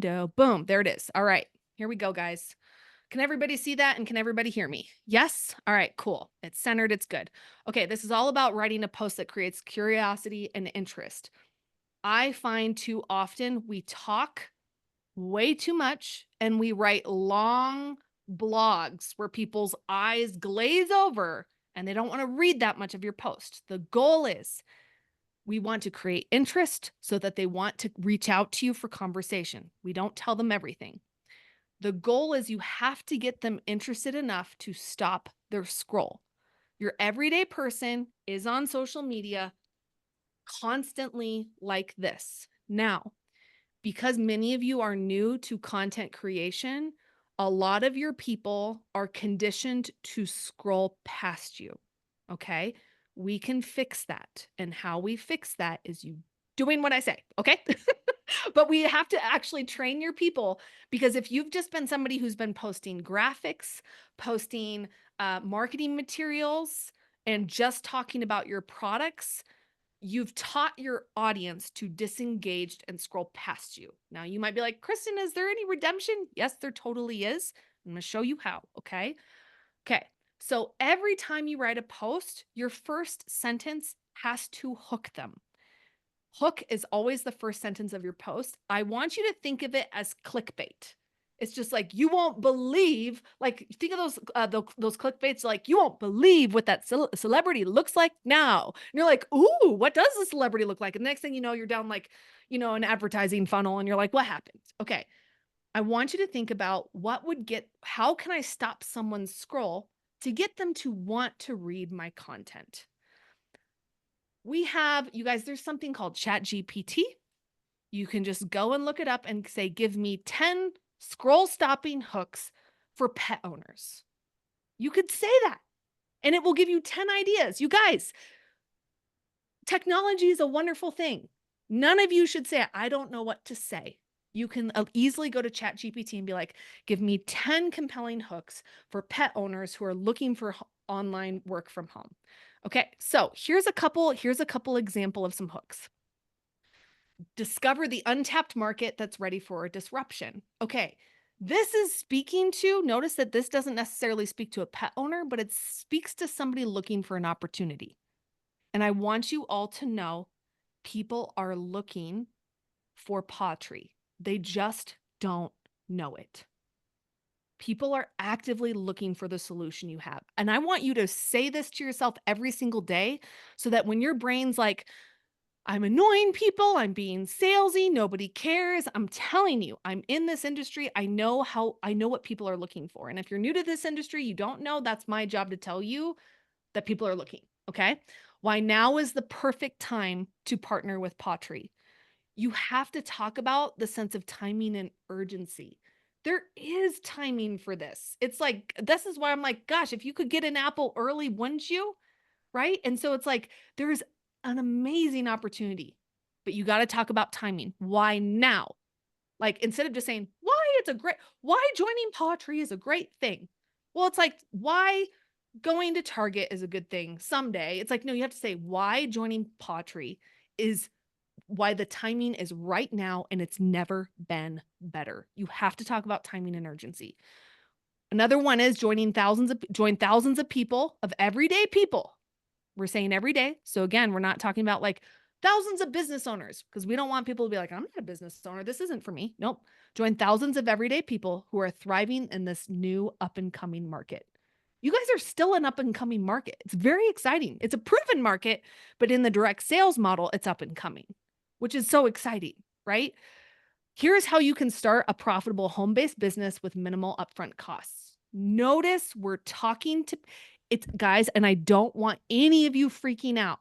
window. Boom, there it is. All right, here we go, guys. Can everybody see that and can everybody hear me? Yes? All right, cool. It's centered, it's good. Okay, this is all about writing a post that creates curiosity and interest. I find too often we talk way too much and we write long blogs where people's eyes glaze over and they don't want to read that much of your post. The goal is we want to create interest so that they want to reach out to you for conversation. We don't tell them everything. The goal is you have to get them interested enough to stop their scroll. Your everyday person is on social media constantly like this. Now, because many of you are new to content creation, a lot of your people are conditioned to scroll past you. Okay. We can fix that. And how we fix that is you doing what I say. Okay. But we have to actually train your people because if you've just been somebody who's been posting graphics, posting marketing materials, and just talking about your products, you've taught your audience to disengage and scroll past you. Now, you might be like, Kristen, is there any redemption? Yes, there totally is. I'm going to show you how. Okay. Okay. So every time you write a post, your first sentence has to hook them. Hook is always the first sentence of your post. I want you to think of it as clickbait. It's just like you won't believe. Like think of those clickbaits. Like you won't believe what that celebrity looks like now. And you're like, ooh, what does the celebrity look like? And the next thing you know, you're down like an advertising funnel, and you're like, what happened? Okay, I want you to think about how can I stop someone's scroll to get them to want to read my content? You guys, there's something called Chat GPT. You can just go and look it up and say, give me 10 scroll stopping hooks for pet owners. You could say that and it will give you 10 ideas. You guys, technology is a wonderful thing. None of you should say, I don't know what to say. You can easily go to Chat GPT and be like, give me 10 compelling hooks for pet owners who are looking for online work from home. Okay, so here's a couple example of some hooks. Discover the untapped market that's ready for a disruption. Okay, this is speaking to, notice that this doesn't necessarily speak to a pet owner, but it speaks to somebody looking for an opportunity. And I want you all to know people are looking for pawTree. They just don't know it. People are actively looking for the solution you have. And I want you to say this to yourself every single day so that when your brain's like, I'm annoying people, I'm being salesy, nobody cares. I'm telling you, I'm in this industry. I know what people are looking for. And if you're new to this industry, you don't know, that's my job to tell you that people are looking. Okay. Why now is the perfect time to partner with pawTree. You have to talk about the sense of timing and urgency. There is timing for this. It's like, this is why I'm like, gosh, if you could get an apple early, wouldn't you? Right? And so it's like, there's an amazing opportunity, but you got to talk about timing. Why now? Like, instead of just saying, why joining pawTree is a great thing. Well, it's like, why going to Target is a good thing someday. It's like, no, you have to say why joining pawTree is why the timing is right now and it's never been better. You have to talk about timing and urgency. Another one is join thousands of people, of everyday people. We're saying every day. So again, we're not talking about like thousands of business owners because we don't want people to be like, I'm not a business owner. This isn't for me. Nope. Join thousands of everyday people who are thriving in this new up and coming market. You guys are still an up and coming market. It's very exciting. It's a proven market, but in the direct sales model, it's up and coming, which is so exciting, right? Here's how you can start a profitable home-based business with minimal upfront costs. Notice we're talking to it's guys, and I don't want any of you freaking out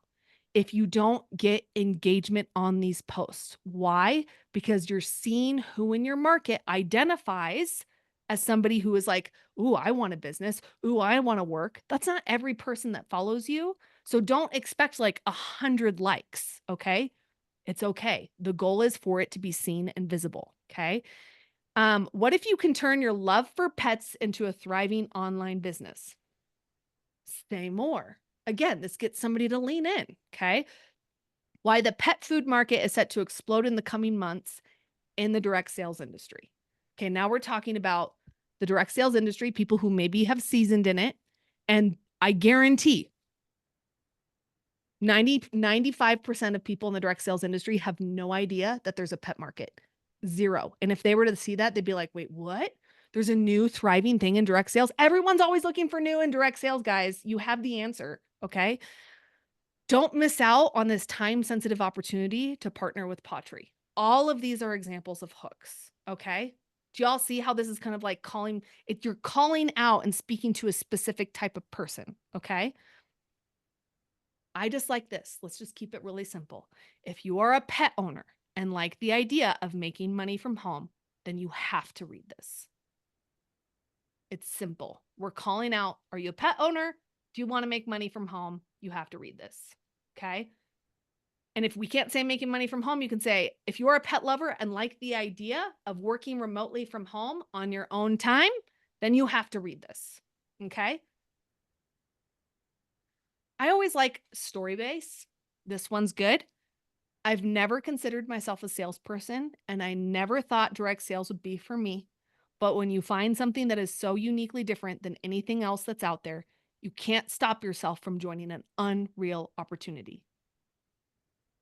if you don't get engagement on these posts. Why? Because you're seeing who in your market identifies as somebody who is like, ooh, I want a business. Ooh, I want to work. That's not every person that follows you. So don't expect like 100 likes, okay? It's okay. The goal is for it to be seen and visible, okay? What if you can turn your love for pets into a thriving online business? Say more. Again, this gets somebody to lean in, okay? Why the pet food market is set to explode in the coming months in the direct sales industry. Okay, now we're talking about the direct sales industry, people who maybe have seasoned in it. And I guarantee 95% of people in the direct sales industry have no idea that there's a pet market. Zero. And if they were to see that, they'd be like, wait, what? There's a new thriving thing in direct sales. Everyone's always looking for new in direct sales, guys. You have the answer. Okay. Don't miss out on this time-sensitive opportunity to partner with pawTree. All of these are examples of hooks. Okay. Do y'all see how this is kind of like you're calling out and speaking to a specific type of person. Okay. I just like this. Let's just keep it really simple. If you are a pet owner and like the idea of making money from home, then you have to read this. It's simple. We're calling out, are you a pet owner? Do you want to make money from home? You have to read this. Okay. And if we can't say making money from home, you can say, if you're a pet lover and like the idea of working remotely from home on your own time, then you have to read this. Okay. I always like story base. This one's good. I've never considered myself a salesperson, and I never thought direct sales would be for me. But when you find something that is so uniquely different than anything else that's out there, you can't stop yourself from joining an unreal opportunity.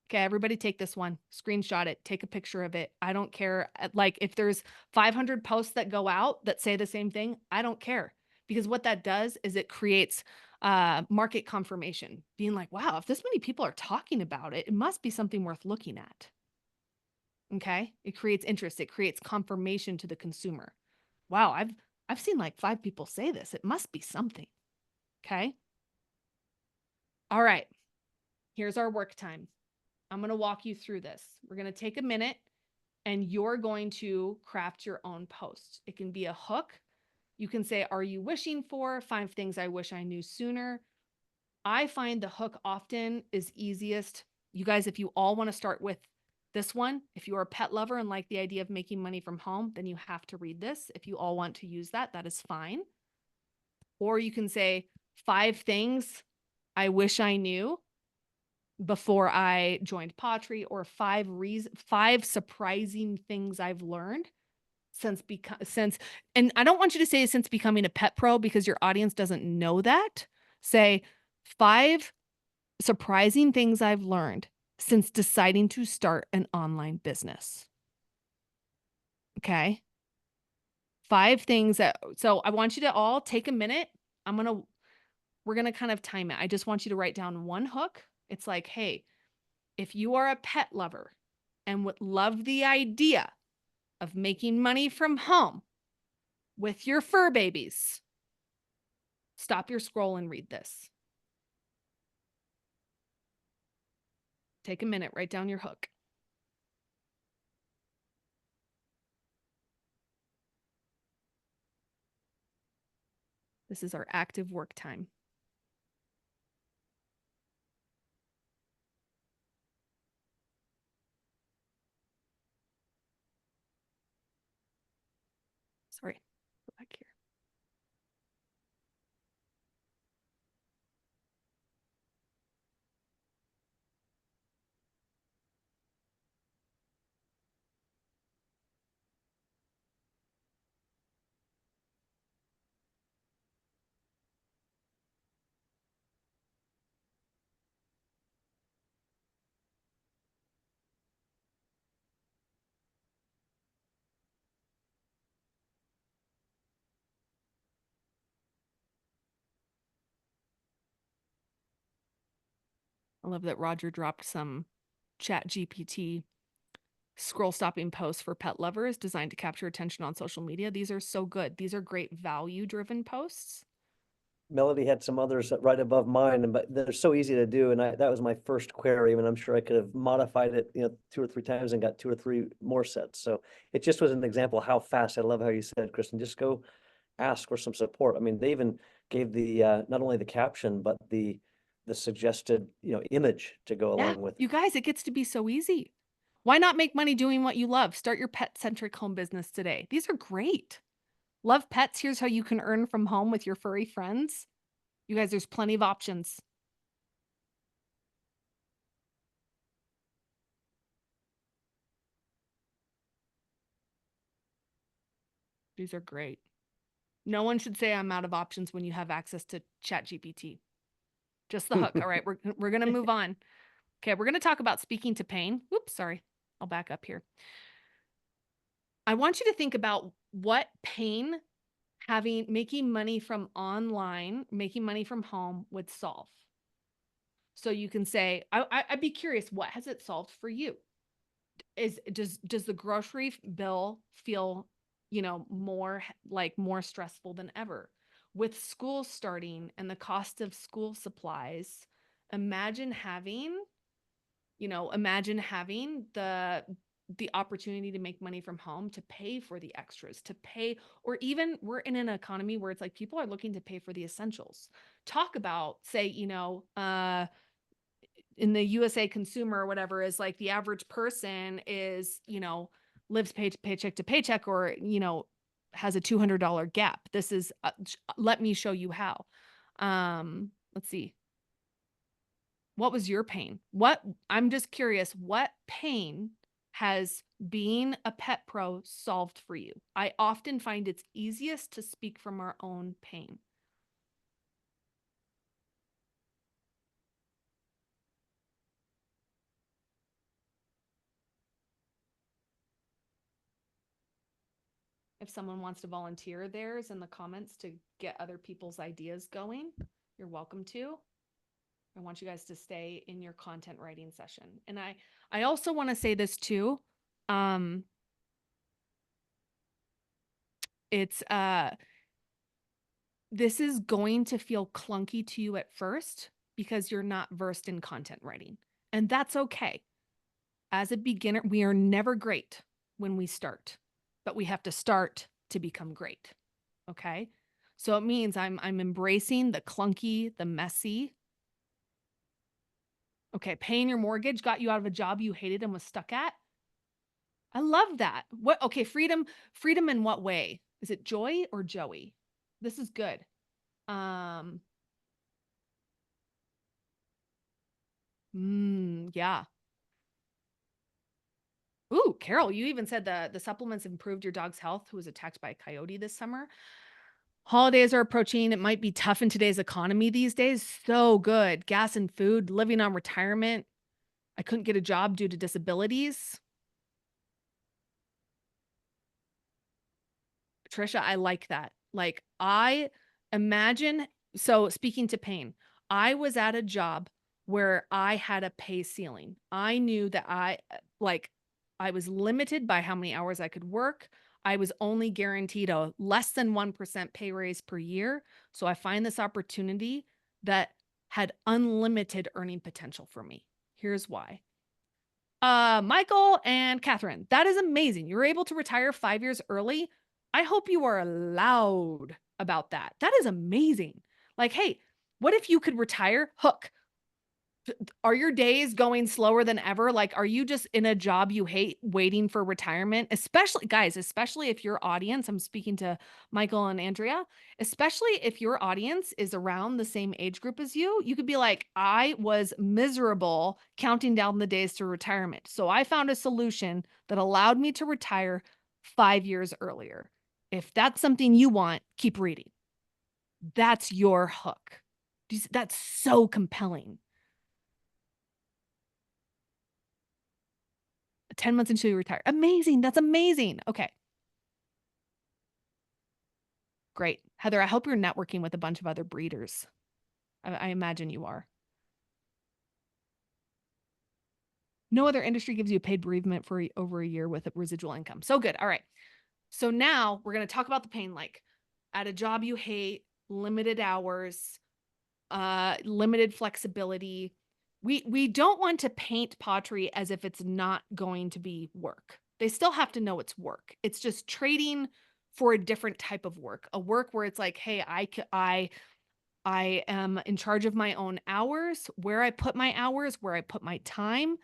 Okay, everybody take this one, screenshot it, take a picture of it. I don't care. Like if there's 500 posts that go out that say the same thing, I don't care. Because what that does is it creates market confirmation, being like, wow, if this many people are talking about it, it must be something worth looking at. Okay, it creates interest. It creates confirmation to the consumer. Wow, I've seen like 5 people say this. It must be something. Okay. All right. Here's our work time. I'm going to walk you through this. We're going to take a minute and you're going to craft your own post. It can be a hook. You can say, are you wishing for 5 things I wish I knew sooner? I find the hook often is easiest. You guys, if you all want to start with this one, if you're a pet lover and like the idea of making money from home, then you have to read this. If you all want to use that, that is fine. Or you can say 5 things I wish I knew before I joined pawTree, or 5 surprising things I've learned since, and I don't want you to say since becoming a pet pro because your audience doesn't know that. Say 5 surprising things I've learned since deciding to start an online business. Okay. 5 things so I want you to all take a minute. We're going to kind of time it. I just want you to write down one hook. It's like, hey, if you are a pet lover and would love the idea of making money from home with your fur babies, stop your scroll and read this. Take a minute, write down your hook. This is our active work time. Sorry, go back here. I love that Roger dropped some ChatGPT scroll stopping posts for pet lovers designed to capture attention on social media. These are so good. These are great value driven posts. Melody had some others right above mine, but they're so easy to do. And that was my first query. And I'm sure I could have modified it, 2 or 3 times and got 2 or 3 more sets. So it just was an example of how fast. I love how you said, Kristen, just go ask for some support. I mean, they even gave the not only the caption, but the suggested, image to go along with. You guys, it gets to be so easy. Why not make money doing what you love? Start your pet-centric home business today. These are great. Love pets? Here's how you can earn from home with your furry friends. You guys, there's plenty of options. These are great. No one should say I'm out of options when you have access to ChatGPT. Just the hook. All right, we're going to move on. Okay, we're going to talk about speaking to pain. Oops, sorry. I'll back up here. I want you to think about what pain making money from online, making money from home would solve. So you can say, I'd be curious, what has it solved for you? Does the grocery bill feel, more stressful than ever? With school starting and the cost of school supplies, imagine having, the opportunity to make money from home, to pay for the extras, to pay, or even we're in an economy where it's like people are looking to pay for the essentials. Talk about, say, in the USA consumer or whatever, is like the average person is, lives paycheck to paycheck, or, has a $200 gap. This is, let me show you how. Let's see. What was your pain? I'm just curious, what pain has being a pet pro solved for you? I often find it's easiest to speak from our own pain. If someone wants to volunteer theirs in the comments to get other people's ideas going, you're welcome to. I want you guys to stay in your content writing session. And I also want to say this too. It's this is going to feel clunky to you at first because you're not versed in content writing. And that's okay. As a beginner, we are never great when we start, but we have to start to become great. Okay? So it means I'm embracing the clunky, the messy. Okay, paying your mortgage got you out of a job you hated and was stuck at. I love that. Okay, freedom in what way? Is it Joy or Joey? This is good. Yeah. Ooh, Carol, you even said the supplements improved your dog's health, who was attacked by a coyote this summer. Holidays are approaching. It might be tough in today's economy these days. So good. Gas and food, living on retirement. I couldn't get a job due to disabilities. Trisha, I like that. Like, I imagine, so speaking to pain, I was at a job where I had a pay ceiling. I knew that I was limited by how many hours I could work. I was only guaranteed a less than 1% pay raise per year. So I find this opportunity that had unlimited earning potential for me. Here's why. Michael and Catherine, that is amazing. You were able to retire 5 years early. I hope you are loud about that. That is amazing. Like, hey, what if you could retire? Hook. Are your days going slower than ever? Like, are you just in a job you hate waiting for retirement? Especially, guys, especially if your audience, I'm speaking to Michael and Andrea, especially if your audience is around the same age group as you could be like, I was miserable counting down the days to retirement. So I found a solution that allowed me to retire 5 years earlier. If that's something you want, keep reading. That's your hook. That's so compelling. 10 months until you retire. Amazing. That's amazing. Okay. Great. Heather, I hope you're networking with a bunch of other breeders. I imagine you are. No other industry gives you a paid bereavement for over a year with a residual income. So good. All right. So now we're going to talk about the pain, like at a job you hate, limited hours, limited flexibility. We don't want to paint pawTree as if it's not going to be work. They still have to know it's work. It's just trading for a different type of work, a work where it's like, hey, I am in charge of my own hours, where I put my hours, where I put my time.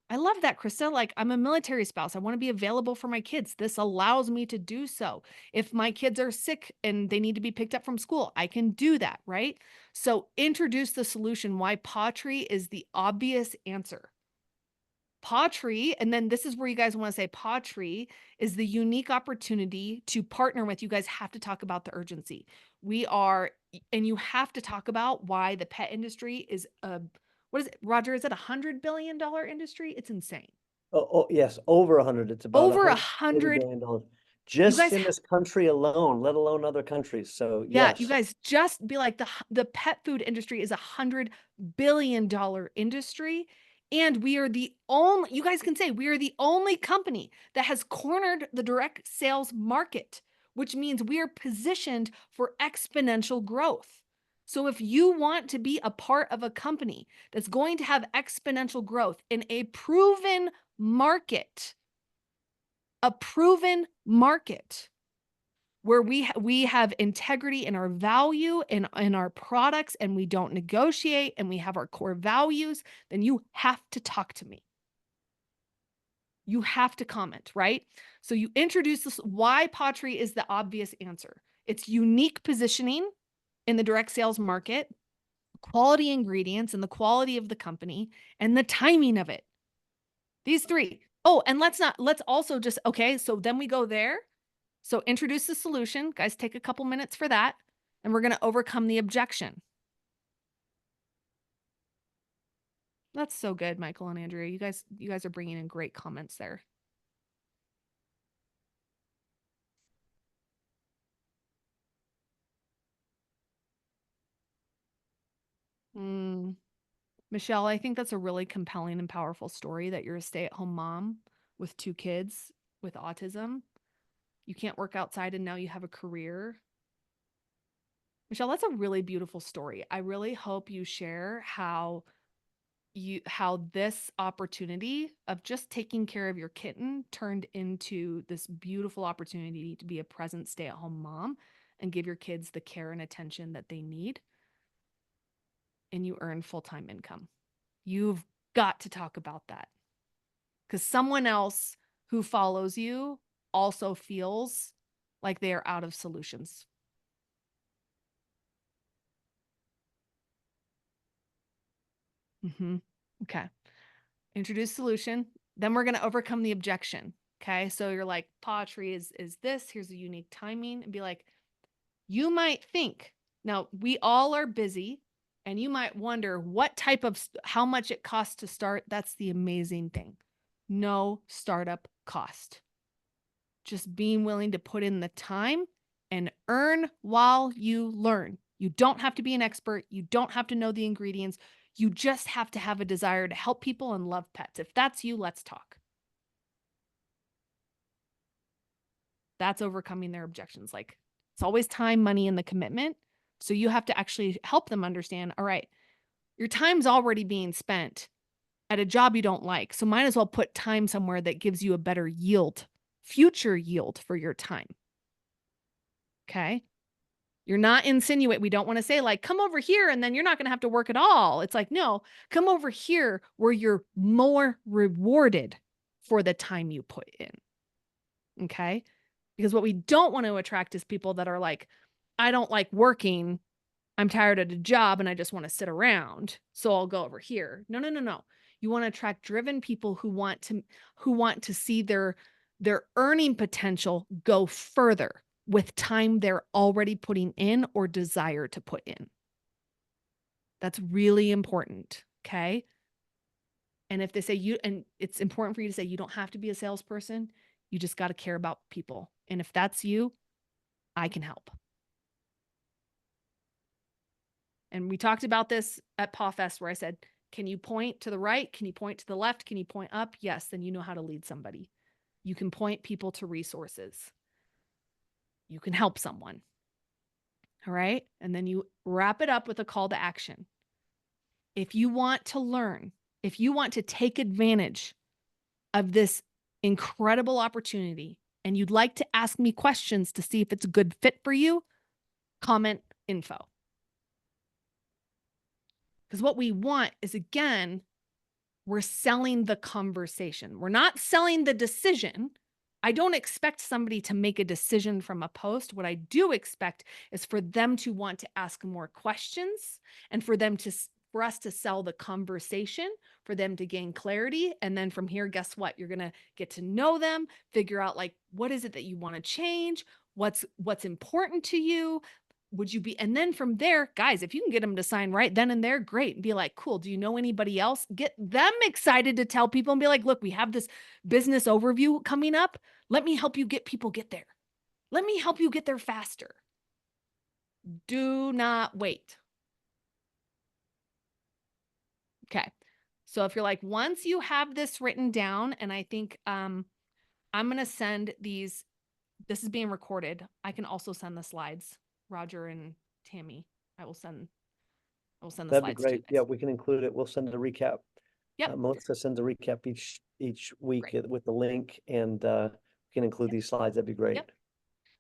I love that, Krista. Like, I'm a military spouse. I want to be available for my kids. This allows me to do so. If my kids are sick and they need to be picked up from school, I can do that, right? So introduce the solution why pawTree is the obvious answer. pawTree, and then this is where you guys want to say pawTree is the unique opportunity to partner with. You guys have to talk about the urgency. And you have to talk about why the pet industry is what is it, Roger? Is it $100 billion industry? It's insane. Oh, yes, over 100. It's about Over a 140 hundred. billion dollars You just guys in this country alone, let alone other countries. So Yeah, you yes. guys just be like the pet food industry is $100 billion industry. And we are the only, you guys can say we are the only company that has cornered the direct sales market, which means we are positioned for exponential growth. So if you want to be a part of a company that's going to have exponential growth in a proven market, where we have integrity in our value in our products, and we don't negotiate, and we have our core values, then you have to talk to me. You have to comment, right? So you introduce this, why pawTree is the obvious answer. It's unique positioning in the direct sales market, quality ingredients and the quality of the company, and the timing of it. These three. Oh, and let's also just, okay, so then we go there. So introduce the solution. Guys, take a couple minutes for that. And we're going to overcome the objection. That's so good, Michael and Andrea. You guys are bringing in great comments there. Michelle, I think that's a really compelling and powerful story that you're a stay-at-home mom with 2 kids with autism. You can't work outside and now you have a career. Michelle, that's a really beautiful story. I really hope you share how this opportunity of just taking care of your kitten turned into this beautiful opportunity to be a present stay-at-home mom and give your kids the care and attention that they need, and you earn full-time income. You've got to talk about that, because someone else who follows you also feels like they are out of solutions. Okay. Introduce solution. Then we're going to overcome the objection. Okay. So you're like, pawTree is this, here's a unique timing, and be like, you might think, now we all are busy, and you might wonder how much it costs to start. That's the amazing thing. No startup cost. Just being willing to put in the time and earn while you learn. You don't have to be an expert. You don't have to know the ingredients. You just have to have a desire to help people and love pets. If that's you, let's talk. That's overcoming their objections. Like, it's always time, money, and the commitment. So you have to actually help them understand, all right, your time's already being spent at a job you don't like. So might as well put time somewhere that gives you a better yield, future yield for your time. Okay. You're not insinuate. We don't want to say like, come over here and then you're not going to have to work at all. It's like, no, come over here where you're more rewarded for the time you put in. Okay. Because what we don't want to attract is people that are like, I don't like working. I'm tired of the job and I just want to sit around. So I'll go over here. No, no, no, no. You want to attract driven people who want to see their earning potential go further with time they're already putting in or desire to put in. That's really important. Okay. And if they say and it's important for you to say, you don't have to be a salesperson. You just got to care about people. And if that's you, I can help. And we talked about this at PawFest, where I said, can you point to the right? Can you point to the left? Can you point up? Yes, then you know how to lead somebody. You can point people to resources. You can help someone. All right. And then you wrap it up with a call to action. If you want to learn, if you want to take advantage of this incredible opportunity, and you'd like to ask me questions to see if it's a good fit for you, comment info. Because what we want is, again, we're selling the conversation. We're not selling the decision. I don't expect somebody to make a decision from a post. What I do expect is for them to want to ask more questions, and for for us to sell the conversation, for them to gain clarity. And then from here, guess what? You're going to get to know them, figure out like, what is it that you want to change? What's important to you? Would you be, and then from there, guys, if you can get them to sign right then and there, great. And be like, cool. Do you know anybody else? Get them excited to tell people and be like, look, we have this business overview coming up. Let me help you get there. Let me help you get there faster. Do not wait. Okay. So if you're like, once you have this written down, and I think I'm going to send these, this is being recorded. I can also send the slides, Roger and Tammy. I will send the That'd be slides to you great. Yeah, guys. we can include it. We'll send a recap. Yep. Melissa sends a recap each week Great. with the link, and we can include Yep. these slides. That'd be great. Yep.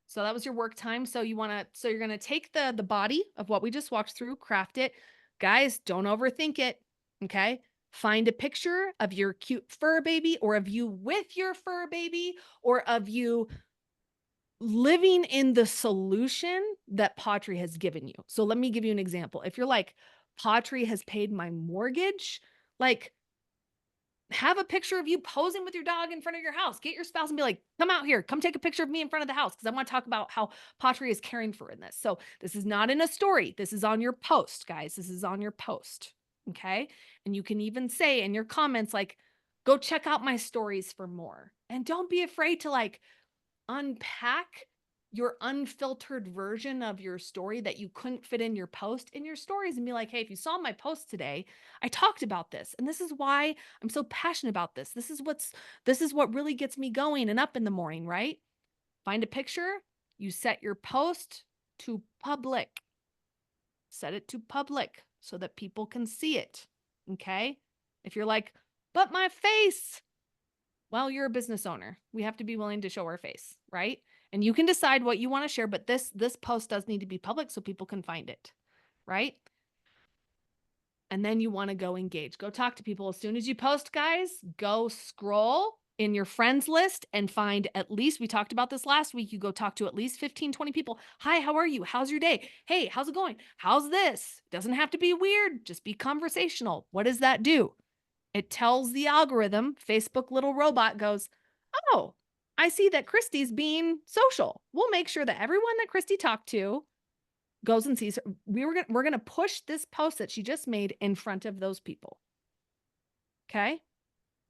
So that was your work time. So you're going to take the body of what we just walked through, craft it. Guys, don't overthink it. Okay. Find a picture of your cute fur baby, or of you with your fur baby, or of you living in the solution that pawTree has given you. So let me give you an example. If you're like, pawTree has paid my mortgage, like, have a picture of you posing with your dog in front of your house. Get your spouse and be like, come out here, come take a picture of me in front of the house, because I want to talk about how pawTree is caring for in this. So this is not in a story. This is on your post, guys. This is on your post. Okay. And you can even say in your comments, like, go check out my stories for more. And don't be afraid to like unpack your unfiltered version of your story that you couldn't fit in your post in your stories, and be like, hey, if you saw my post today, I talked about this, and this is why I'm so passionate about this. This is what really gets me going and up in the morning, right? Find a picture, you set your post to public. Set it to public so that people can see it. Okay? If you're like, but my face, well, you're a business owner. We have to be willing to show our face, right? And you can decide what you want to share, but this post does need to be public so people can find it, right? And then you want to go engage. Go talk to people. As soon as you post, guys, go scroll in your friends list and find at least, we talked about this last week, you go talk to at least 15, 20 people. Hi, how are you? How's your day? Hey, how's it going? How's this? Doesn't have to be weird. Just be conversational. What does that do? It tells the algorithm, Facebook little robot goes, oh, I see that Christy's being social. We'll make sure that everyone that Christy talked to goes and sees her. We're going to push this post that she just made in front of those people. Okay.